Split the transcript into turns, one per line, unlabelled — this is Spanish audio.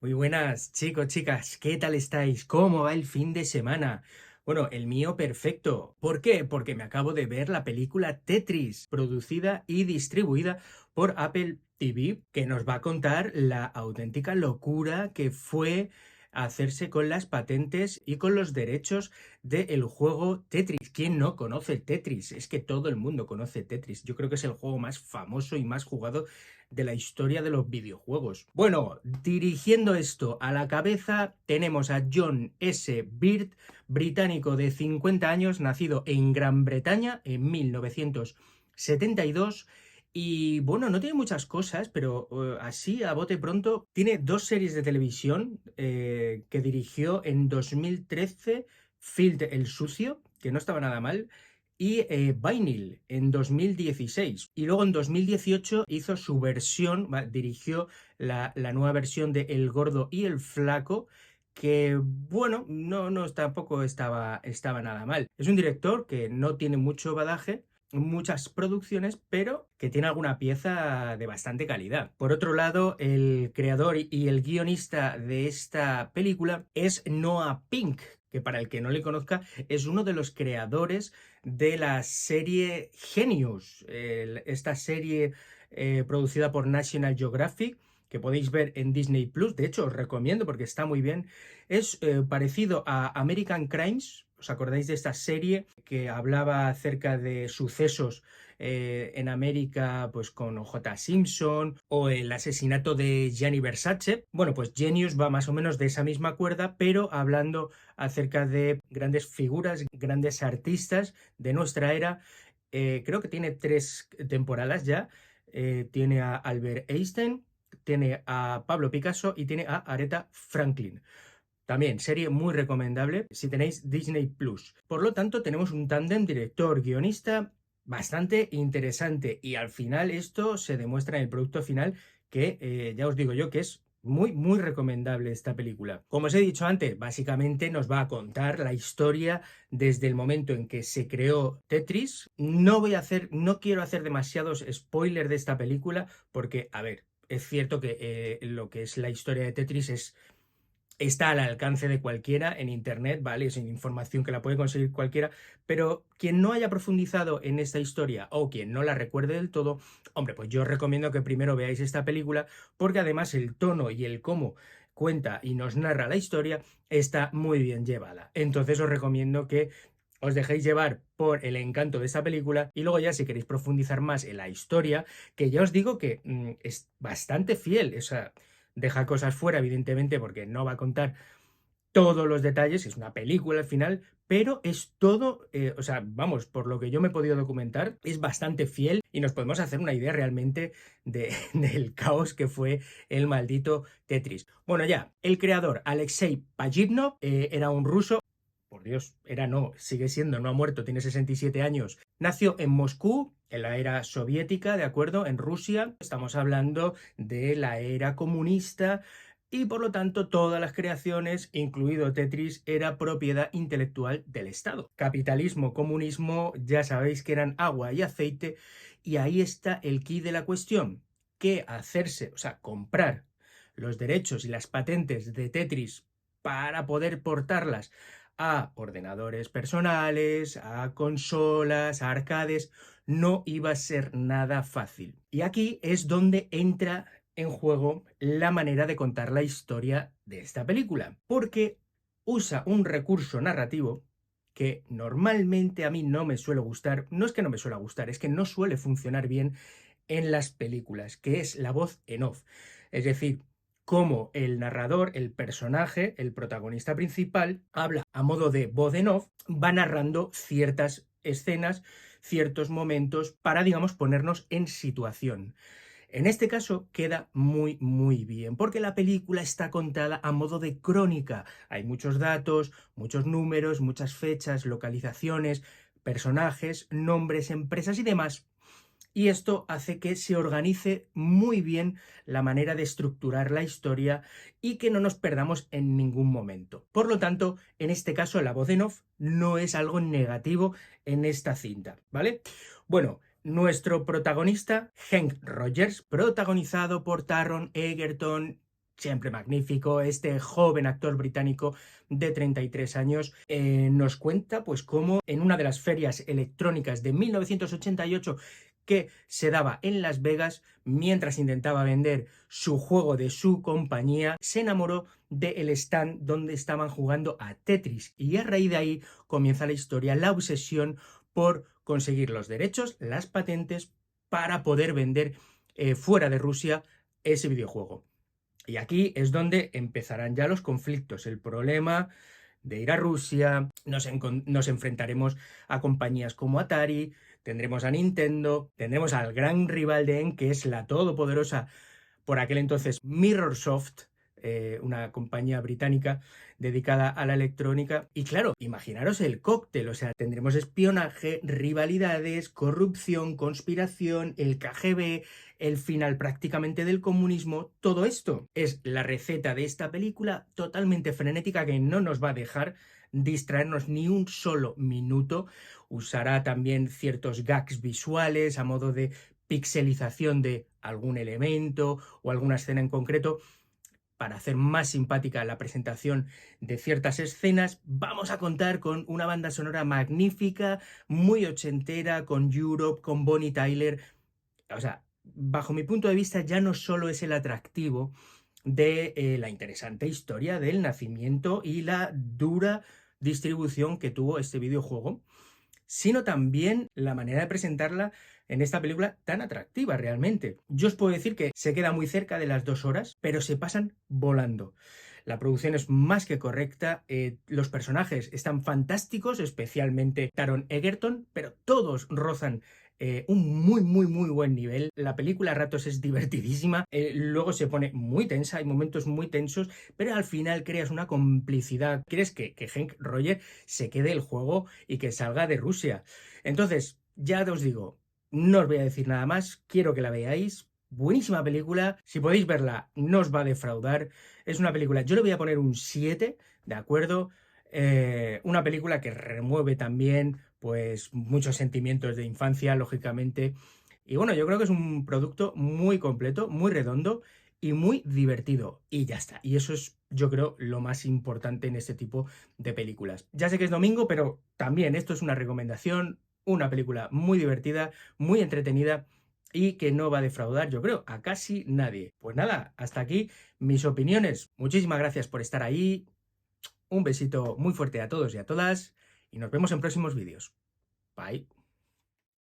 Muy buenas, chicos, chicas, ¿qué tal estáis? ¿Cómo va el fin de semana? Bueno, el mío perfecto. ¿Por qué? Porque me acabo de ver la película Tetris, producida y distribuida por Apple TV, que nos va a contar la auténtica locura que fue hacerse con las patentes y con los derechos del juego Tetris. ¿Quién no conoce Tetris? Es que todo el mundo conoce Tetris. Yo creo que es el juego más famoso y más jugado de la historia de los videojuegos. Bueno, dirigiendo esto a la cabeza tenemos a John S. Bird, británico de 50 años, nacido en Gran Bretaña en 1972. Y bueno, no tiene muchas cosas, pero así a bote pronto tiene dos series de televisión que dirigió en 2013, Field el Sucio, que no estaba nada mal, y Vinyl en 2016. Y luego en 2018 hizo su versión, dirigió la nueva versión de El Gordo y el Flaco, que bueno, no tampoco estaba nada mal. Es un director que no tiene mucho badaje, muchas producciones, pero que tiene alguna pieza de bastante calidad. Por otro lado, el creador y el guionista de esta película es Noah Pink, que para el que no le conozca es uno de los creadores de la serie Genius, esta serie producida por National Geographic, que podéis ver en Disney Plus. De hecho, os recomiendo porque está muy bien. Es parecido a American Crimes. ¿Os acordáis de esta serie que hablaba acerca de sucesos en América, pues con O.J. Simpson o el asesinato de Gianni Versace? Bueno, pues Genius va más o menos de esa misma cuerda, pero hablando acerca de grandes figuras, grandes artistas de nuestra era. Creo que tiene tres temporadas ya. Tiene a Albert Einstein, tiene a Pablo Picasso y tiene a Aretha Franklin. También, serie muy recomendable si tenéis Disney Plus. Por lo tanto, tenemos un tándem director-guionista bastante interesante y al final esto se demuestra en el producto final que ya os digo yo que es muy recomendable esta película. Como os he dicho antes, básicamente nos va a contar la historia desde el momento en que se creó Tetris. No quiero hacer demasiados spoilers de esta película porque, a ver, es cierto que lo que es la historia de Tetris está al alcance de cualquiera en internet, ¿vale? Es información que la puede conseguir cualquiera, pero quien no haya profundizado en esta historia o quien no la recuerde del todo, hombre, pues yo os recomiendo que primero veáis esta película, porque además el tono y el cómo cuenta y nos narra la historia está muy bien llevada. Entonces os recomiendo que os dejéis llevar por el encanto de esta película y luego ya si queréis profundizar más en la historia, que ya os digo que es bastante fiel, o sea, deja cosas fuera, evidentemente, porque no va a contar todos los detalles, es una película al final, pero es todo, o sea, vamos, por lo que yo me he podido documentar, es bastante fiel y nos podemos hacer una idea realmente del caos que fue el maldito Tetris. Bueno, ya, el creador, Alexei Pajitnov, era un ruso. Por Dios, era no, sigue siendo, no ha muerto, tiene 67 años. Nació en Moscú, en la era soviética, ¿de acuerdo? En Rusia. Estamos hablando de la era comunista y por lo tanto todas las creaciones, incluido Tetris, era propiedad intelectual del Estado. Capitalismo, comunismo, ya sabéis que eran agua y aceite y ahí está el quid de la cuestión, que hacerse, o sea, comprar los derechos y las patentes de Tetris para poder portarlas a ordenadores personales, a consolas, a arcades, no iba a ser nada fácil. Y aquí es donde entra en juego la manera de contar la historia de esta película, porque usa un recurso narrativo que normalmente a mí no me suele gustar, no es que no me suele gustar, es que no suele funcionar bien en las películas, que es la voz en off. Es decir, cómo el narrador, el personaje, el protagonista principal, habla a modo de voz en off, va narrando ciertas escenas, ciertos momentos para, digamos, ponernos en situación. En este caso queda muy bien, porque la película está contada a modo de crónica. Hay muchos datos, muchos números, muchas fechas, localizaciones, personajes, nombres, empresas y demás, y esto hace que se organice muy bien la manera de estructurar la historia y que no nos perdamos en ningún momento. Por lo tanto, en este caso, la voz en off no es algo negativo en esta cinta, ¿vale? Bueno, nuestro protagonista, Hank Rogers, protagonizado por Taron Egerton, siempre magnífico. Este joven actor británico de 33 años nos cuenta pues cómo en una de las ferias electrónicas de 1988 que se daba en Las Vegas, mientras intentaba vender su juego de su compañía, se enamoró del stand donde estaban jugando a Tetris, y a raíz de ahí comienza la historia, la obsesión por conseguir los derechos, las patentes, para poder vender fuera de Rusia ese videojuego. Y aquí es donde empezarán ya los conflictos, el problema de ir a Rusia, nos enfrentaremos a compañías como Atari, tendremos a Nintendo, tendremos al gran rival de EN, que es la todopoderosa por aquel entonces Mirrorsoft, una compañía británica dedicada a la electrónica. Y claro, imaginaros el cóctel, o sea, tendremos espionaje, rivalidades, corrupción, conspiración, el KGB, el final prácticamente del comunismo. Todo esto es la receta de esta película totalmente frenética que no nos va a dejar distraernos ni un solo minuto. Usará también ciertos gags visuales a modo de pixelización de algún elemento o alguna escena en concreto para hacer más simpática la presentación de ciertas escenas. Vamos a contar con una banda sonora magnífica, muy ochentera, con Europe, con Bonnie Tyler. O sea, bajo mi punto de vista, ya no solo es el atractivo de la interesante historia del nacimiento y la dura distribución que tuvo este videojuego, sino también la manera de presentarla en esta película tan atractiva realmente. Yo os puedo decir que se queda muy cerca de las 2 horas, pero se pasan volando. La producción es más que correcta, los personajes están fantásticos, especialmente Taron Egerton, pero todos rozan un muy buen nivel. La película a ratos es divertidísima, luego se pone muy tensa, hay momentos muy tensos, pero al final creas una complicidad, crees que Hank Roger se quede el juego y que salga de Rusia. Entonces, ya os digo, no os voy a decir nada más, quiero que la veáis. Buenísima película, si podéis verla, no os va a defraudar. Es una película, yo le voy a poner un 7, ¿de acuerdo? Una película que remueve también pues muchos sentimientos de infancia, lógicamente. Y bueno, yo creo que es un producto muy completo, muy redondo y muy divertido. Y ya está. Y eso es, yo creo, lo más importante en este tipo de películas. Ya sé que es domingo, pero también esto es una recomendación, una película muy divertida, muy entretenida y que no va a defraudar, yo creo, a casi nadie. Pues nada, hasta aquí mis opiniones. Muchísimas gracias por estar ahí. Un besito muy fuerte a todos y a todas y nos vemos en próximos vídeos. Bye.